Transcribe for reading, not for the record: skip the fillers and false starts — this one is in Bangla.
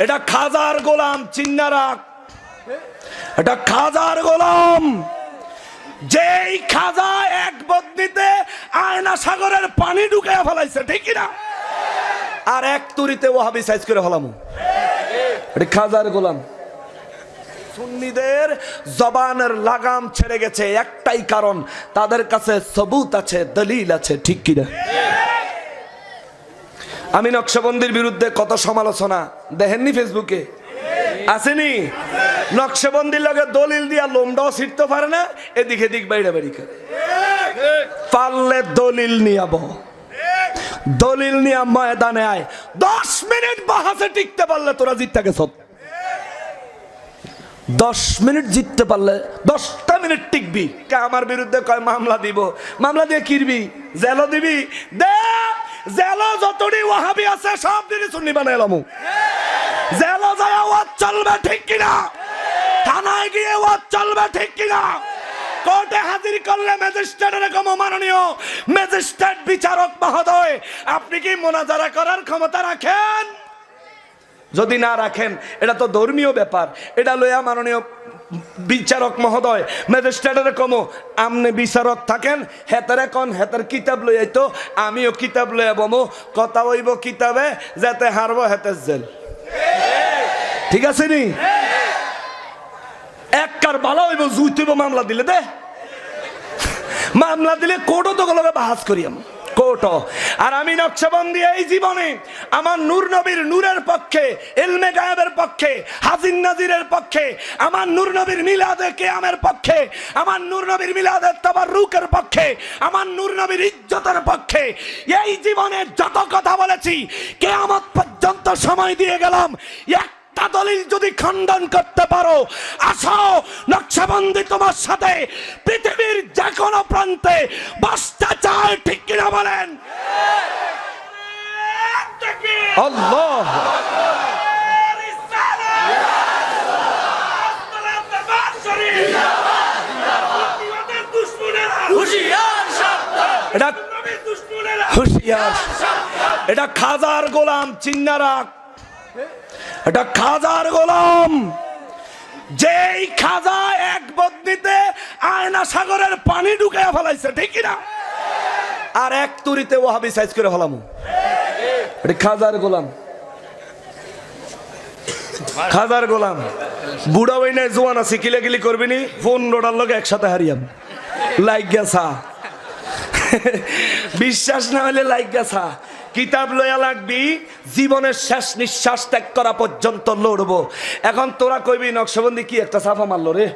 এটা খাজার গোলাম, চিন্না রাখ, এটা খাজার গোলাম। যেই খাজা এক বদনিতে আয়না সাগরের পানি ঢুকে ফেলাইছে, ঠিক না? আর এক তুরিতে ওয়াহাবি সাইজ করে ফেলামু। এটা খাজার গোলাম। সুন্নিদের জবানের লাগাম ছেড়ে গেছে, একটাই কারণ, তাদের কাছে সবুত আছে, দলিল আছে, ঠিক কিনা? আমি নকশবন্দির বিরুদ্ধে কত সমালোচনা দেখেননি ফেসবুকে? আসেনি? নকশবন্দির লগে দলিল দিয়া লোমটাও ছিটতে পারে না, এদিকে দিক বাইরে বাড়ি করে। পারলে দলিল নিয়াব, দলিল নিয়া ময়দানে আয়। 10 মিনিট বাহাসে টিকতে পারলে তোরা জিততে গেছ। 10 মিনিট জিততে পারলে 10টা মিনিট টিকবি। কে আমার বিরুদ্ধে কয় মামলা দিব, মামলা দিয়ে কিরবি, জেলও দিবি, দে জেলও যতটি ওয়াহাবি আছে সব দিনই সুন্নি বানাইলাম। জেলও যায় ওয়াজ চলবে, ঠিক কিনা? থানায় গিয়ে ওয়াজ চলবে, ঠিক কিনা? কোর্টে হাজির করলে ম্যাজিস্ট্রেটের কম, মাননীয় ম্যাজিস্ট্রেট বিচারক মহোদয়, আপনি কি মোনাজারা করার ক্ষমতা রাখেন? যদি না রাখেন, এটা তো ধর্মীয় ব্যাপার, এটা লইয়া মাননীয় বিচারক মহোদয় ম্যাজিস্ট্রেটের কম, আমনে বিচারক থাকেন, হেতারে কোন হেতার কিতাব লইয়াই তো আমিও কিতাব লইয়া বমো, কথা হইব কিতাবে, যাতে হারব হেতের জেল। ঠিক আছে নি? একবার ভালো হইব, জুইতেইব মামলা দিলে, দে মামলা দিলে কোর্টও তো গলবে বাহাস করি আমি, কোর্টও। আর আমি নকশবন্দি এই জীবনে আমার নূর নবীর নূরের পক্ষে, ইলমে গায়েবের পক্ষে, হাজির নাজিরের পক্ষে, আমার নূর নবীর মিলাদে কিয়ামের পক্ষে, আমার নূর নবীর মিলাদের তাবাররুকের পক্ষে, আমার নূর নবীর ইজ্জতের পক্ষে এই জীবনে যত কথা বলেছি, কিয়ামত পর্যন্ত সময় দিয়ে গেলাম। একটা দলিল যদি খণ্ডন করতে পারো, আসো নকশবন্দি তোমার সাথে পৃথিবীর যে কোনো প্রান্তে বসতে চায়, ঠিক কিনা বলেন? আল্লাহ হুশিয়ার, এটা খাজার গোলাম, চিন্না রাখ, এটা খাজার গোলাম। যেই খাজা এক বদনিতে আয়না সাগরের পানি ঢুকে ফেলাইছে, ঠিক না? আর এক তুরিতে ওয়াহাবি সাইজ করে ফেলামু। এটা খাজার গোলাম, খাজার গোলাম। বুড়া হই নাই, জোয়ান আছি, কিলাকিলি করবি নি, ফোন লোডার লগে একসাথে হারিয়াম। লাইক গেছা, বিশ্বাস না হলে লাইক গেছা। কিতাব লইয়া লাগবি, জীবনের শেষ নিঃশ্বাস ত্যাগ করা পর্যন্ত লড়বো। এখন তোরা কইবি নকশবন্দি কি একটা সাফা মারলো রে।